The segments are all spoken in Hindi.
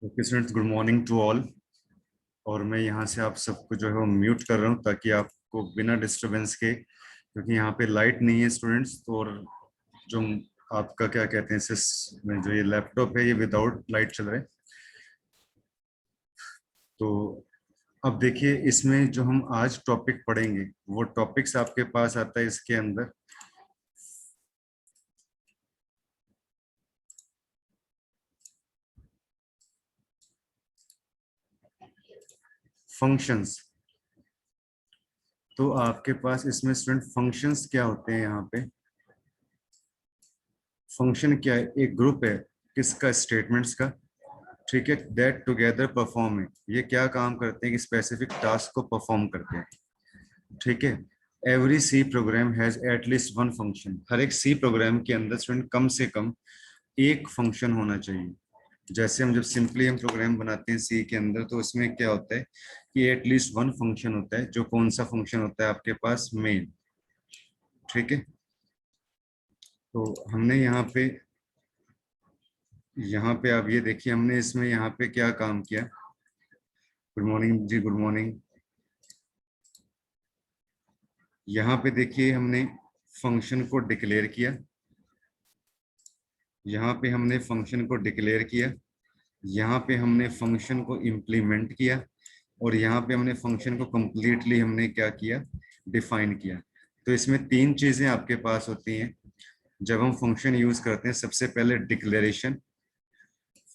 Okay students, good morning to all. और मैं यहाँ से आप सबको जो है वो म्यूट कर रहा हूँ ताकि आपको बिना डिस्टरबेंस के, क्योंकि यहाँ पे लाइट नहीं है स्टूडेंट्स। तो और जो आपका क्या कहते हैं में जो ये लैपटॉप है ये विदाउट लाइट चल रहा है। तो अब देखिए, इसमें जो हम आज टॉपिक पढ़ेंगे वो टॉपिक्स आपके पास आता है इसके अंदर फंक्शंस। तो आपके पास इसमें स्टूडेंट फंक्शंस क्या होते हैं यहाँ पे? फंक्शन क्या है? एक ग्रुप है किसका? स्टेटमेंट्स का। ठीक है, दैट टुगेदर परफॉर्म है। ये क्या काम करते हैं कि स्पेसिफिक टास्क को परफॉर्म करते हैं। ठीक है। Every C program has at least one function. हर एक सी प्रोग्राम के अंदर स्टूडेंट कम से कम एक फंक्शन होना चाहिए। जैसे हम जब सिंपली हम प्रोग्राम बनाते हैं सी के अंदर, तो उसमें क्या होता है कि एटलीस्ट वन फंक्शन होता है। जो कौन सा फंक्शन होता है आपके पास? मेन। ठीक है। तो हमने यहाँ पे आप ये देखिए, हमने इसमें यहाँ पे क्या काम किया। गुड मॉर्निंग जी, गुड मॉर्निंग। यहाँ पे देखिए, हमने फंक्शन को डिक्लेयर किया। यहाँ पे हमने फंक्शन को डिक्लेयर किया। यहाँ पे हमने फंक्शन को इम्प्लीमेंट किया। और यहाँ पे हमने फंक्शन को कंप्लीटली हमने क्या किया? डिफाइन किया। तो इसमें तीन चीजें आपके पास होती हैं जब हम फंक्शन यूज करते हैं। सबसे पहले डिक्लेरेशन,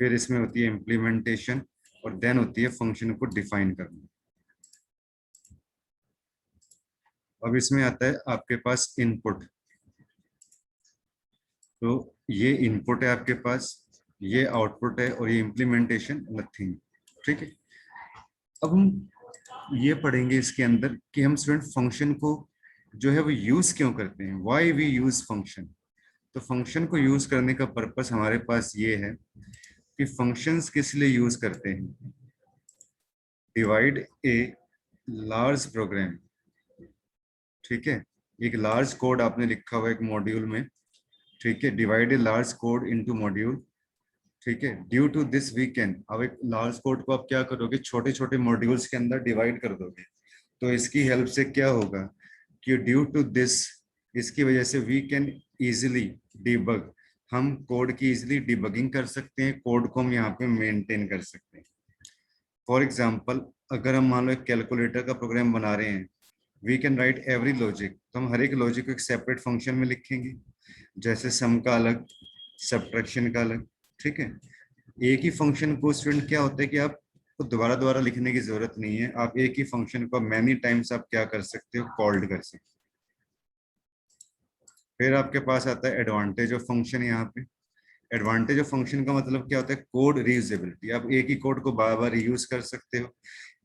फिर इसमें होती है इम्प्लीमेंटेशन, और देन होती है फंक्शन को डिफाइन करना। अब इसमें आता है आपके पास इनपुट। तो ये इनपुट है आपके पास, ये आउटपुट है, और ये इम्प्लीमेंटेशन नथिंग। ठीक है। अब हम ये पढ़ेंगे इसके अंदर कि हम स्टूडेंट फंक्शन को जो है वो यूज क्यों करते हैं। Why we use function. तो फंक्शन को यूज करने का पर्पस हमारे पास ये है कि फंक्शंस किस लिए यूज करते हैं। Divide a large program. ठीक है। एक लार्ज कोड आपने लिखा हुआ है एक मॉड्यूल में। ठीक है, divide a large code into module. ठीक है। Due to this we can, अब एक लार्ज कोड को आप क्या करोगे? छोटे छोटे मॉड्यूल्स के अंदर डिवाइड कर दोगे। तो इसकी हेल्प से क्या होगा कि ड्यू टू दिस, इसकी वजह से वी कैन इजिली डिबग, हम कोड की इजिली डिबगिंग कर सकते हैं। कोड को हम यहाँ पे मेंटेन कर सकते हैं। फॉर एग्जाम्पल, अगर हम मान लो एक कैलकुलेटर का प्रोग्राम बना रहे हैं, we can write every logic. तो हम हर एक लॉजिक को एक सेपरेट फंक्शन में लिखेंगे। जैसे सम का अलग, सब्ट्रैक्शन का अलग। ठीक है। एक ही फंक्शन को स्टूडेंट क्या होता है कि आप को दोबारा दोबारा लिखने की जरूरत नहीं है। आप एक ही फंक्शन को मैनी टाइम्स आप क्या कर सकते हो? कॉल्ड कर सकते हो। फिर आपके पास आता है एडवांटेज ऑफ फंक्शन। यहाँ पे एडवांटेज ऑफ फंक्शन का मतलब क्या होता है? Code reusability. आप एक ही कोड को बार बार रीयूज कर सकते हो।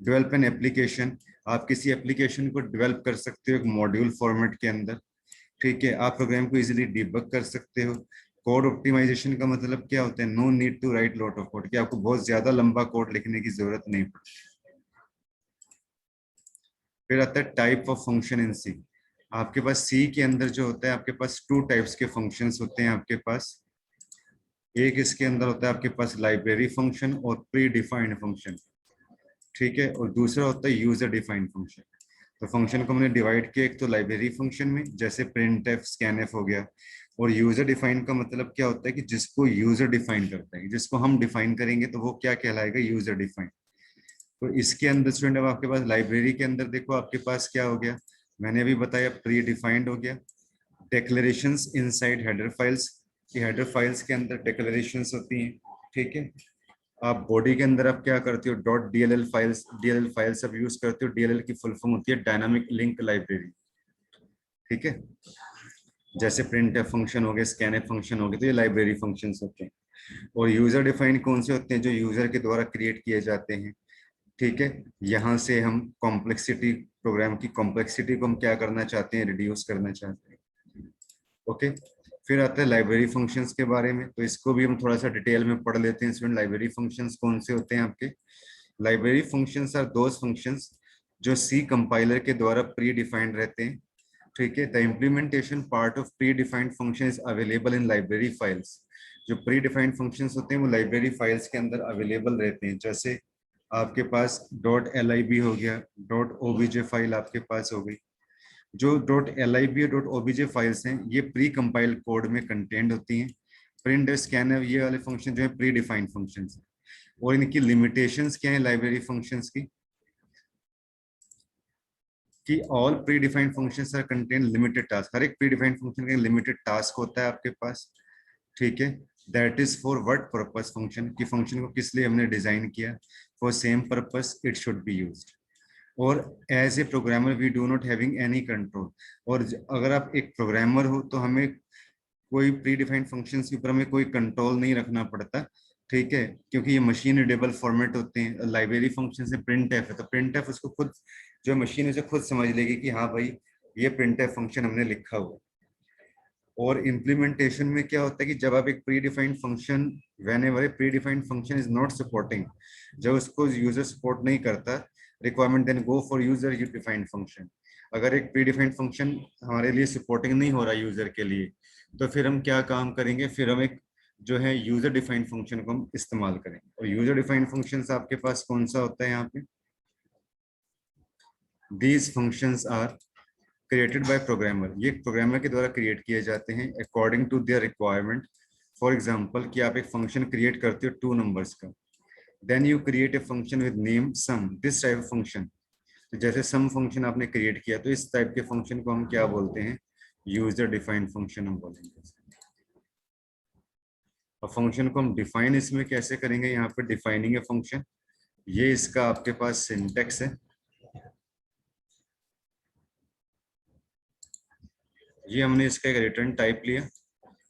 डेवलप एन एप्लीकेशन, आप किसी एप्लीकेशन को डेवलप कर सकते हो एक मॉड्यूल फॉर्मेट के अंदर। ठीक है। आप प्रोग्राम को इजीली डिबग कर सकते हो। कोड ऑप्टिमाइजेशन का मतलब क्या होता है? No need to write lot of code, कि आपको बहुत ज्यादा लंबा कोड लिखने की जरूरत नहीं पड़ती। फिर आता है टाइप ऑफ फंक्शन इन सी। आपके पास सी के अंदर जो होता है, आपके पास टू टाइप्स के फंक्शंस होते हैं आपके पास। एक इसके अंदर होता है आपके पास लाइब्रेरी फंक्शन और प्री डिफाइंड फंक्शन। ठीक है। और दूसरा होता है यूजर डिफाइंड फंक्शन। तो फंक्शन को हमने डिवाइड किया, एक तो लाइब्रेरी फंक्शन में जैसे प्रिंट एफ, स्कैन एफ हो गया। और यूजर डिफाइन का मतलब क्या होता है कि जिसको यूजर डिफाइन करता है, जिसको हम डिफाइन करेंगे तो वो क्या कहलाएगा? User define. तो इसके अंदर स्टूडेंट, अब आपके पास लाइब्रेरी के अंदर देखो आपके पास क्या हो गया, मैंने अभी बताया प्री डिफाइंड हो गया। डिक्लेरेशंस इनसाइड हेडर फाइल्स, कि हेडर फाइल्स के अंदर डिक्लेरेशंस होती हैं। ठीक है। आप बॉडी के अंदर आप क्या करते हो? Dot DLL files, DLL files आप यूज करते हो। डीएलएल की फुल फॉर्म होती है डायनामिक लिंक लाइब्रेरी। ठीक है। जैसे प्रिंट एफ फंक्शन हो गए, स्कैन एफ फंक्शन हो गए, तो ये लाइब्रेरी फंक्शंस होते हैं। और यूजर डिफाइंड कौन से होते हैं? जो यूजर के द्वारा क्रिएट किए जाते हैं। ठीक है। यहाँ से हम कॉम्प्लेक्सिटी, प्रोग्राम की कॉम्प्लेक्सिटी को हम क्या करना चाहते हैं? रिड्यूस करना चाहते हैं। ओके। फिर आता है लाइब्रेरी फंक्शंस के बारे में, तो इसको भी हम थोड़ा सा डिटेल में पढ़ लेते हैं स्टूडेंट। लाइब्रेरी फंक्शंस कौन से होते हैं आपके? Library functions are those functions जो सी कंपाइलर के द्वारा प्री डिफाइंड रहते हैं। ठीक है। The implementation part of pre defined function is available in library files. जो प्री डिफाइंड फंक्शंस होते हैं वो लाइब्रेरी फाइल्स के अंदर अवेलेबल रहते हैं। जैसे आपके पास .lib हो गया, .obj फाइल आपके पास हो गई। जो .lib और .obj फाइल्स हैं ये प्री कंपाइल्ड कोड में कंटेंट होती हैं। प्रिंट, स्कैन ये वाले फंक्शन जो है प्री डिफाइंड फंक्शंस हैं। और इनकी लिमिटेशंस क्या है लाइब्रेरी फंक्शंस की, कि all predefined functions are contain limited task. हर एक प्री डिफाइंड फंक्शन का लिमिटेड टास्क होता है आपके पास, ठीक है। That is for what purpose function, की फंक्शन को किस लिए हमने डिजाइन किया, for same purpose it should be used. और as a programmer we do not having any control. और अगर आप एक प्रोग्रामर हो तो हमें कोई प्री डिफाइंड फंक्शंस के ऊपर हमें कोई कंट्रोल नहीं रखना पड़ता, ठीक है, क्योंकि ये मशीन रीडेबल फॉर्मेट होते हैं। लाइब्रेरी फंक्शन से प्रिंट एफ है तो प्रिंट एफ उसको खुद, जो मशीन उसे खुद समझ लेगी कि हाँ भाई ये प्रिंट एफ फंक्शन हमने लिखा हुआ। और इम्प्लीमेंटेशन में क्या होता है कि जब आप एक predefined function, whenever a predefined function is not supporting, जब उसको यूजर सपोर्ट नहीं करता requirement, then go for user defined function. अगर एक प्री डिफाइंड फंक्शन हमारे लिए सपोर्टिंग नहीं हो रहा यूजर के लिए, तो फिर हम क्या काम करेंगे, फिर हम एक जो है यूजर डिफाइंड फंक्शन को हम इस्तेमाल करेंगे। और यूजर डिफाइंड फंक्शन आपके पास कौन सा होता है यहाँ पे, these functions are created by programmer, ये प्रोग्रामर के द्वारा क्रिएट किए जाते हैं according to their requirement. For example कि आप एक फंक्शन क्रिएट करते हो 2 नंबर्स का, then you create a function with name sum, this type of function. तो जैसे सम फंक्शन आपने क्रिएट किया तो इस टाइप के फंक्शन को हम क्या बोलते हैं, यूजर डिफाइंड फंक्शन हम बोलेंगे। और फंक्शन को हम डिफाइन इसमें कैसे करेंगे, यहाँ पे डिफाइनिंग ए फंक्शन, ये इसका आपके पास सिंटेक्स है। ये हमने इसका एक रिटर्न टाइप लिया,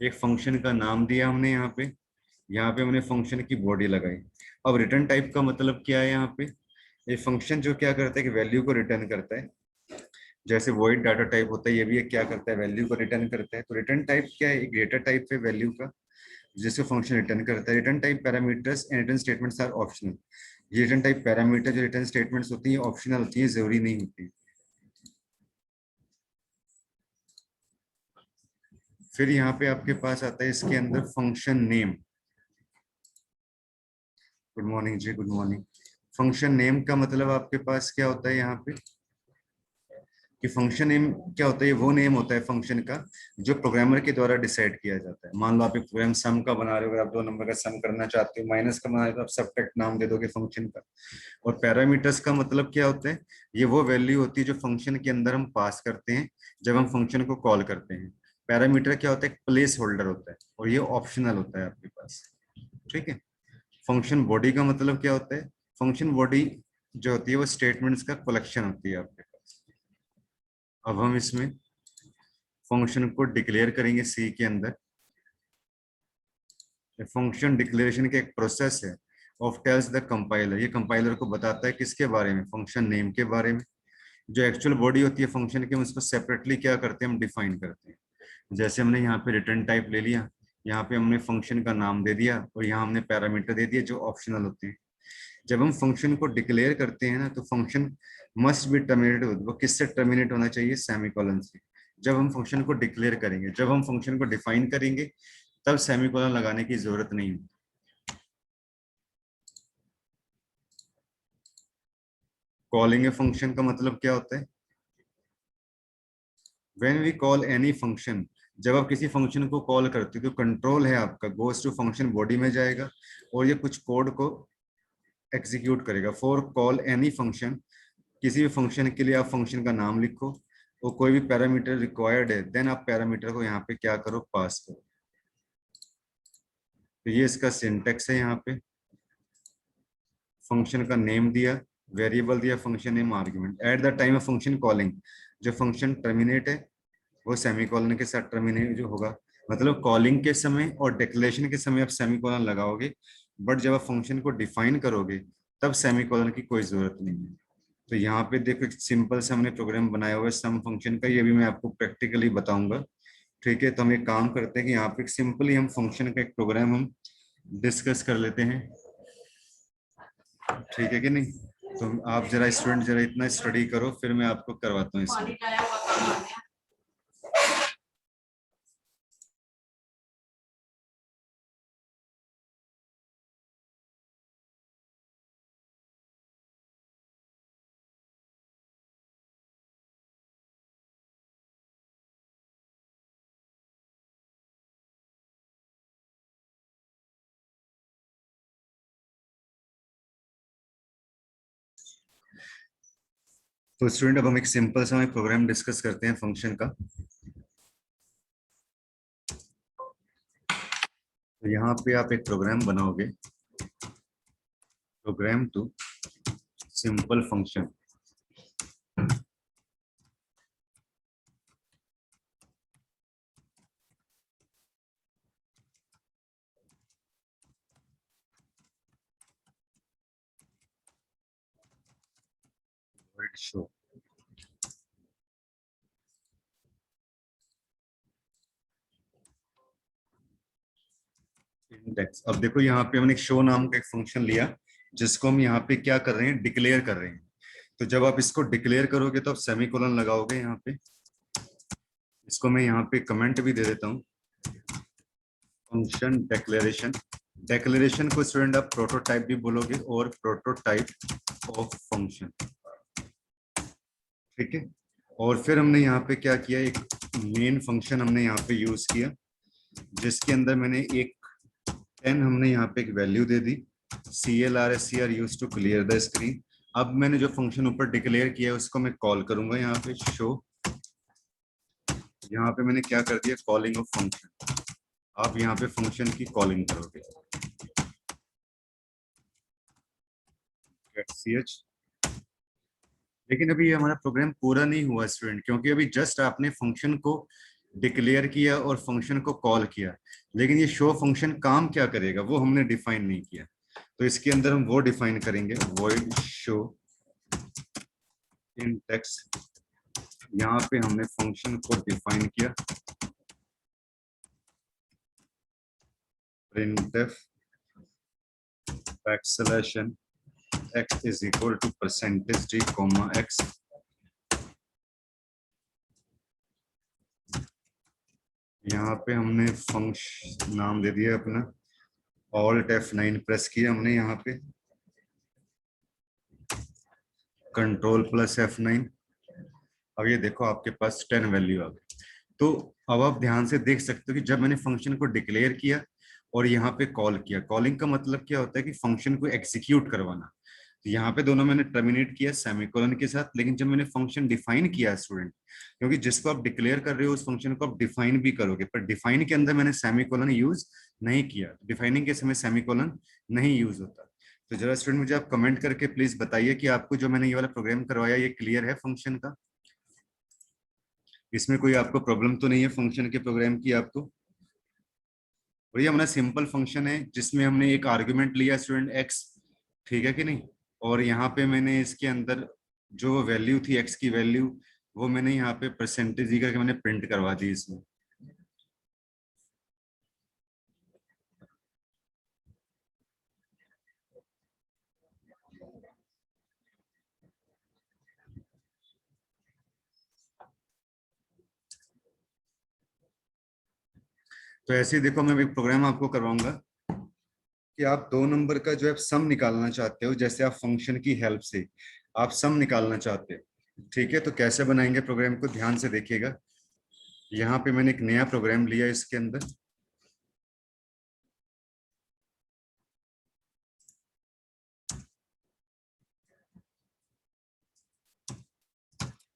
एक फंक्शन का नाम दिया हमने, यहाँ पे हमने फंक्शन की बॉडी लगाई। अब रिटर्न टाइप का मतलब क्या है, यहाँ पे ये फंक्शन जो क्या करता है कि वैल्यू को रिटर्न करता है। जैसे वॉइड डाटा टाइप होता है, ये भी एक क्या करता है, वैल्यू को रिटर्न करता है। तो रिटर्न टाइप क्या है, एक डेटा टाइप है वैल्यू का जिसको फंक्शन रिटर्न करता है। Return type parameters and return statements are optional. ये रिटर्न टाइप पैरामीटर जो रिटर्न स्टेटमेंट्स होती है ऑप्शनल होती है, जरूरी नहीं होती। फिर यहाँ पे आपके पास आता है इसके अंदर फंक्शन नेम। गुड मॉर्निंग जी, गुड मॉर्निंग। फंक्शन नेम का मतलब आपके पास क्या होता है यहाँ पे, कि फंक्शन नेम क्या होता है, ये वो नेम होता है फंक्शन का जो प्रोग्रामर के द्वारा डिसाइड किया जाता है। मान लो आप एक प्रोग्राम सम का बना रहे हो, अगर आप 2 नंबर का सम करना चाहते हो, माइनस का बना रहे हो तो आप सबट्रैक्ट नाम दे दोगे फंक्शन का। और पैरामीटर्स का मतलब क्या होता है, ये वो वैल्यू होती है जो फंक्शन के अंदर हम पास करते हैं जब हम फंक्शन को कॉल करते हैं। पैरामीटर क्या होता है, प्लेस होल्डर होता है और ये ऑप्शनल होता है आपके पास, ठीक है। फंक्शन बॉडी का मतलब क्या होता है, फंक्शन बॉडी जो होती है वो स्टेटमेंट्स का कलेक्शन होती है आपके पास। अब हम इसमें फंक्शन को डिक्लेयर करेंगे सी के अंदर। फंक्शन डिक्लेरेशन का एक प्रोसेस है ऑफ टेल्स द कंपाइलर, ये कंपाइलर को बताता है किसके बारे में, फंक्शन नेम के बारे में। जो एक्चुअल बॉडी होती है फंक्शन की, हम उसको सेपरेटली क्या करते हैं, हम डिफाइन करते हैं। जैसे हमने यहाँ पे रिटर्न टाइप ले लिया, यहाँ पे हमने फंक्शन का नाम दे दिया और यहाँ हमने पैरामीटर दे दिया जो ऑप्शनल होते हैं। जब हम फंक्शन को डिक्लेयर करते हैं ना तो फंक्शन मस्ट बी टर्मिनेटेड, वो किससे टर्मिनेट होना चाहिए, सेमीकोलन से। जब हम फंक्शन को डिक्लेयर करेंगे, जब हम फंक्शन को डिफाइन करेंगे तब सेमीकोलन लगाने की जरूरत नहीं है। कॉलिंग ए फंक्शन का मतलब क्या होता है, when we call any function, जब आप किसी फंक्शन को कॉल करते हो तो कंट्रोल है आपका गोज टू फंक्शन बॉडी में जाएगा और ये कुछ कोड को एग्जीक्यूट करेगा। फॉर कॉल एनी फंक्शन, किसी भी फंक्शन के लिए आप फंक्शन का नाम लिखो और कोई भी पैरामीटर रिक्वायर्ड है, देन आप पैरामीटर को यहाँ पे क्या करो, पास करो। तो ये इसका सिंटेक्स है, यहाँ पे फंक्शन का नेम दिया, वेरिएबल दिया, function name argument. At the time of function calling, जो फंक्शन टर्मिनेट है वो सेमीकोलन के साथ टर्मिनेट जो होगा, मतलब कॉलिंग के समय और डिक्लेरेशन के समय आप सेमीकोलन लगाओगे, बट जब आप फंक्शन को डिफाइन करोगे तब सेमीकोलन की कोई जरूरत नहीं है। तो यहाँ पे देखो एक सिंपल सा हमने प्रोग्राम बनाया हुआ है सम फंक्शन का, ये भी मैं आपको प्रैक्टिकली बताऊंगा, ठीक है। तो हम एक काम करते हैं कि यहाँ पे सिंपली हम फंक्शन का एक प्रोग्राम हम डिस्कस कर लेते हैं, ठीक है कि नहीं। तो आप जरा स्टूडेंट जरा इतना स्टडी करो, फिर मैं आपको करवाता हूँ इसमें। तो स्टूडेंट अब हम एक सिंपल सा एक प्रोग्राम डिस्कस करते हैं फंक्शन का। तो यहाँ पे आप एक प्रोग्राम बनाओगे, program to simple function. Show index. अब देखो यहाँ पे हमने शो नाम का एक फंक्शन लिया, जिसको हम यहाँ पे क्या कर रहे हैं, डिक्लेयर कर रहे हैं। तो जब आप इसको डिक्लेयर करोगे तो आप सेमीकोलन लगाओगे यहाँ पे। इसको मैं यहाँ पे कमेंट भी दे देता हूँ, फंक्शन डिक्लेरेशन। डिक्लेरेशन को स्टूडेंट आप प्रोटोटाइप भी बोलोगे, और प्रोटोटाइप ऑफ फंक्शन, ठीक है। और फिर हमने यहाँ पे क्या किया, एक मेन फंक्शन हमने यहाँ पे यूज किया, जिसके अंदर मैंने एक 10 हमने यहाँ पे एक वैल्यू दे दी, CLRSCR use to clear the screen. अब मैंने जो फंक्शन ऊपर डिक्लेयर किया है उसको मैं कॉल करूंगा यहाँ पे शो। यहाँ पे मैंने क्या कर दिया, कॉलिंग ऑफ फंक्शन। आप यहाँ पे फंक्शन की कॉलिंग करोगे, ch। लेकिन अभी ये हमारा प्रोग्राम पूरा नहीं हुआ स्टूडेंट, क्योंकि अभी जस्ट आपने फंक्शन को डिक्लेयर किया और फंक्शन को कॉल किया, लेकिन ये शो फंक्शन काम क्या करेगा वो हमने डिफाइन नहीं किया। तो इसके अंदर हम वो डिफाइन करेंगे, वॉइड शो इन टेक्स्ट। यहाँ पे हमने फंक्शन को डिफाइन किया, printf backslash x is equal to %d comma x। यहाँ पे हमने फंक्शन नाम दे दिया अपना, ऑल्ट F9 प्रेस किया हमने, यहाँ पे कंट्रोल प्लस F9। अब ये देखो आपके पास 10 वैल्यू आ गई। तो अब आप ध्यान से देख सकते हो कि जब मैंने फंक्शन को डिक्लेयर किया और यहाँ पे कॉल किया, कॉलिंग का मतलब क्या होता है कि फंक्शन को एग्जीक्यूट करवाना। तो यहाँ पे दोनों मैंने टर्मिनेट किया सेमीकोलन के साथ, लेकिन जब मैंने फंक्शन डिफाइन किया स्टूडेंट, क्योंकि जिसको आप डिक्लेयर कर रहे हो उस फंक्शन को आप डिफाइन भी करोगे, पर डिफाइन के अंदर मैंने सेमीकोलन यूज नहीं किया। डिफाइनिंग के समय सेमीकोलन नहीं यूज होता। तो जरा स्टूडेंट मुझे आप कमेंट करके प्लीज बताइए कि आपको जो मैंने ये वाला प्रोग्राम करवाया ये क्लियर है फंक्शन का, इसमें कोई आपको प्रॉब्लम तो नहीं है फंक्शन के प्रोग्राम की आपको। और ये हमारा सिंपल फंक्शन है जिसमें हमने एक आर्गुमेंट लिया स्टूडेंट एक्स, ठीक है कि नहीं। और यहाँ पे मैंने इसके अंदर जो वैल्यू थी एक्स की वैल्यू, वो मैंने यहाँ पे परसेंटेज ही करके मैंने प्रिंट करवा दी इसमें। तो ऐसे ही देखो मैं एक प्रोग्राम आपको करवाऊंगा कि आप 2 नंबर का जो है सम निकालना चाहते हो, जैसे आप फंक्शन की हेल्प से आप सम निकालना चाहते हो, ठीक है। तो कैसे बनाएंगे प्रोग्राम को, ध्यान से देखिएगा। यहाँ पे मैंने एक नया प्रोग्राम लिया, इसके अंदर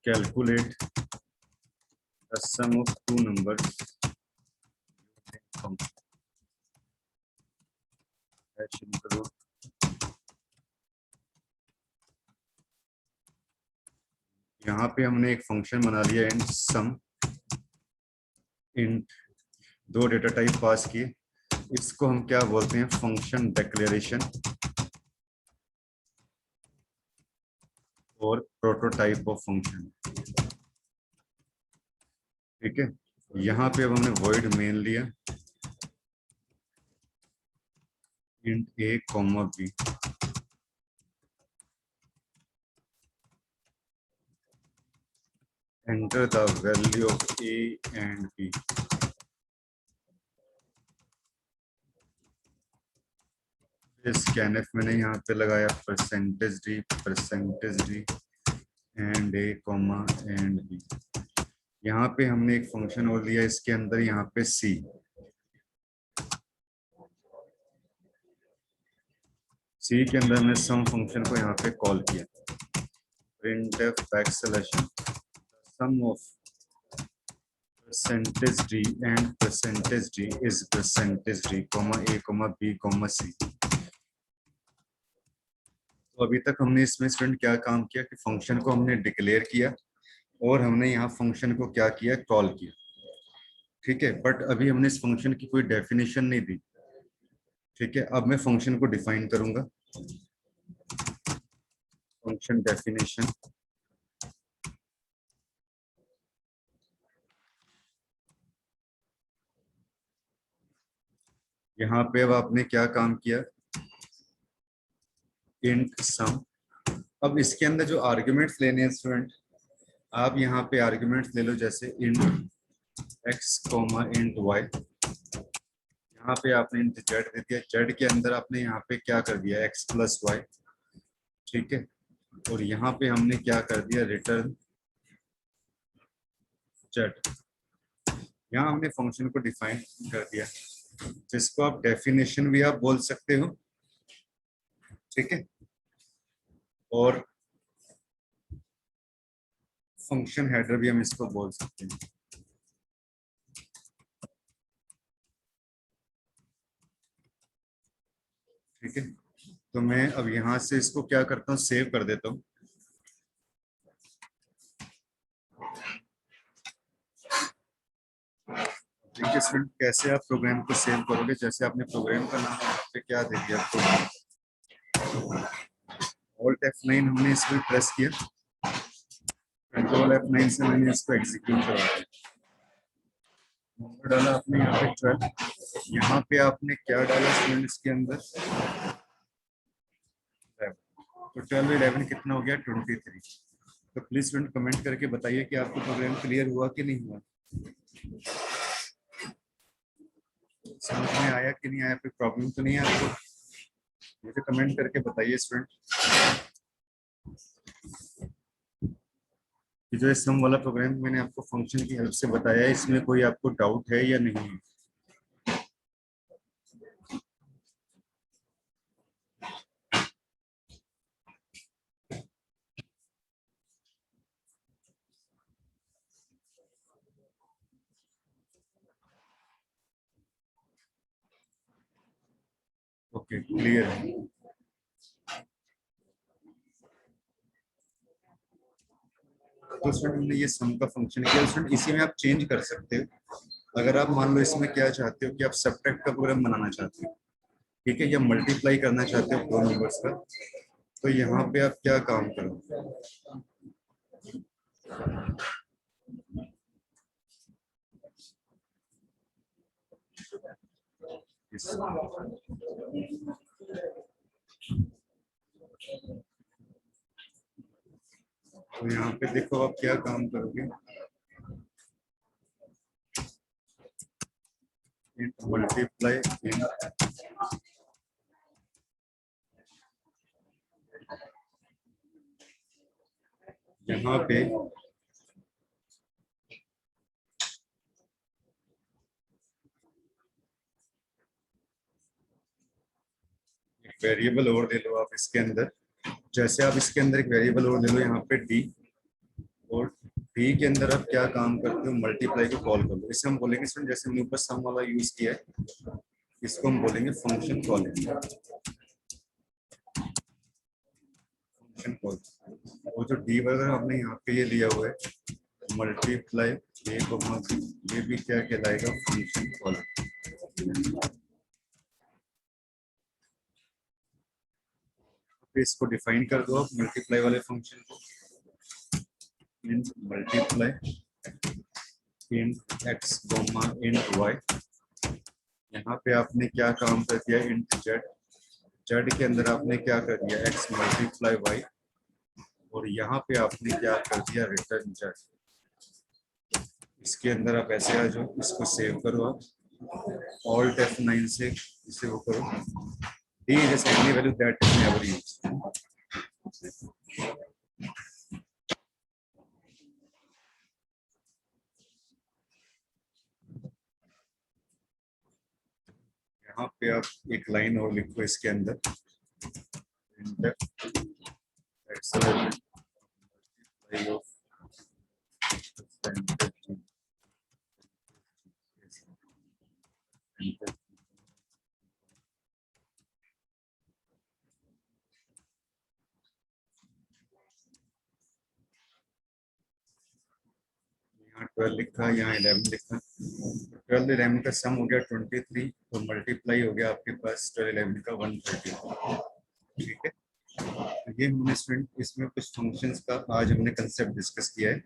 calculate the sum of 2 numbers, यहाँ पे हमने एक फंक्शन बना लिया इन सम, इन 2 डेटा टाइप पास किए। इसको हम क्या बोलते हैं, फंक्शन डिक्लेरेशन और प्रोटोटाइप ऑफ फंक्शन, ठीक है। यहाँ पे अब हमने वॉइड मेन लिया, int a comma b। Enter the value of a and b। Scanf मैंने यहाँ पे लगाया %d and a comma and b। यहाँ पे हमने एक फंक्शन और लिया, इसके अंदर यहाँ पे c के अंदर हमने सम फंक्शन को यहाँ पे कॉल किया। printf backslash sum of percentage d and percentage d is percentage d, comma a, comma b, comma c। तो अभी तक हमने इसमें स्टूडेंट क्या काम किया कि फंक्शन को हमने डिक्लेयर किया और हमने यहाँ फंक्शन को क्या किया, कॉल किया। ठीक है, बट अभी हमने इस फंक्शन की कोई डेफिनेशन नहीं दी। ठीक है, अब मैं फंक्शन को डिफाइन करूंगा। फंक्शन डेफिनेशन, यहाँ पे अब आपने क्या काम किया, इंट सम। अब इसके अंदर जो आर्ग्यूमेंट्स लेने हैं स्टूडेंट, आप यहाँ पे आर्ग्यूमेंट्स ले लो, जैसे int x comma int Y. यहाँ पे आपने इंट जेड दे दिया, जेड के अंदर आपने यहाँ पे क्या कर दिया, एक्स प्लस वाई। ठीक है, और यहाँ पे हमने क्या कर दिया, रिटर्न जेड। यहाँ हमने फंक्शन को डिफाइन कर दिया, जिसको आप डेफिनेशन भी आप बोल सकते हो। ठीक है, और फंक्शन हेडर भी हम इसको बोल सकते हैं। ठीक है, तो मैं अब यहाँ से इसको क्या करता हूँ, सेव कर देता हूँ। देखिए स्टूडेंट, कैसे आप प्रोग्राम को सेव करोगे, जैसे आपने प्रोग्राम का नाम यहाँ पे क्या दे दिया, Alt F9 हमने इसमें प्रेस किया, कंट्रोल F9 से मैंने इसको एग्जीक्यूट करवा दिया। नंबर डाला आपने यहाँ पे 12, यहाँ पे आपने क्या डाला स्टूडेंट, इसके अंदर 11। तो 12 11 कितना हो गया, 23। तो प्लीज स्टूडेंट कमेंट करके बताइए कि आपको प्रोग्राम क्लियर हुआ कि नहीं हुआ, समझ में आया कि नहीं आया, कोई प्रॉब्लम तो नहीं है आपको, मुझे कमेंट करके बताइए स्टूडेंट। कि जो सम वाला प्रोग्राम मैंने आपको फंक्शन की हेल्प से बताया है, इसमें कोई आपको डाउट है या नहीं है। ओके, क्लियर है। तो स्टूडेंट हमने ये सम का फंक्शन किया स्टूडेंट, इसी में आप चेंज कर सकते हो। अगर आप मान लो इसमें क्या चाहते हो कि आप सब्ट्रैक्ट का प्रोग्राम बनाना चाहते हो, ठीक है, या मल्टीप्लाई करना चाहते हो दो नंबर्स का, तो यहाँ पे आप क्या काम करो, तो यहाँ पे देखो आप क्या काम करोगे, मल्टीप्लाई इन यहाँ पे वेरिएबल और ले लो आप इसके अंदर, जैसे आप इसके अंदर एक वेरिएबल और ले लो यहाँ पे डी, और डी के अंदर आप क्या काम करते हो, मल्टीप्लाई को कॉल कर लो। इसे हम बोलेंगे स्टूडेंट, जैसे हमने ऊपर सम वाला यूज किया है, इसको हम बोलेंगे फंक्शन कॉलिंग, फंक्शन कॉल। वो जो डी वगैरह हमने यहाँ पे ये लिया हुआ है, मल्टीप्लाई ए कोमा बी, ये भी क्या कहलाएगा, फंक्शन कॉलिंग। फिर इसको डिफाइन कर दो आप मल्टीप्लाई वाले फंक्शन को, इन multiply int x comma int Y. यहाँ पे आपने क्या काम कर दिया, इंट जेड, जेड के अंदर आपने क्या कर दिया, एक्स मल्टीप्लाई वाई, और यहाँ पे आपने क्या कर दिया, रिटर्न जेड। इसके अंदर आप ऐसे आ जाओ, इसको सेव करो आप, ऑल्ट F9 से इसे वो करो, D is any value that is never used. यहाँ पे आप एक लाइन और लिखो इसके अंदर, multiply of यहाँ 12 लिखा, यहाँ 11 लिखा, 12 11 का सम हो गया 23, तो मल्टीप्लाई हो गया आपके पास 12 11 का 130। ठीक है, तो ये हमने स्टूडेंट इसमें कुछ फंक्शंस का आज हमने कंसेप्ट डिस्कस किया है।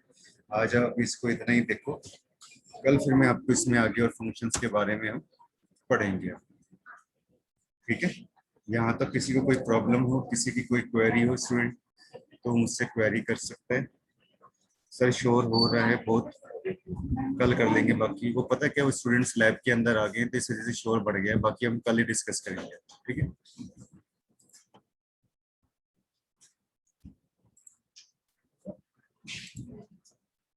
आज आप इसको इतना ही देखो, कल फिर मैं आपको इसमें आगे और फंक्शंस के बारे में हम पढ़ेंगे। ठीक है, यहाँ तक किसी को कोई प्रॉब्लम हो, किसी की कोई क्वेरी हो स्टूडेंट, तो मुझसे क्वेरी कर सकते हैं। सर शोर हो रहा है बहुत, कल कर लेंगे बाकी। वो पता क्या, वो स्टूडेंट्स लैब के अंदर आ गए तो इस वजह से शोर बढ़ गया, बाकी हम कल ही डिस्कस करेंगे। ठीक है।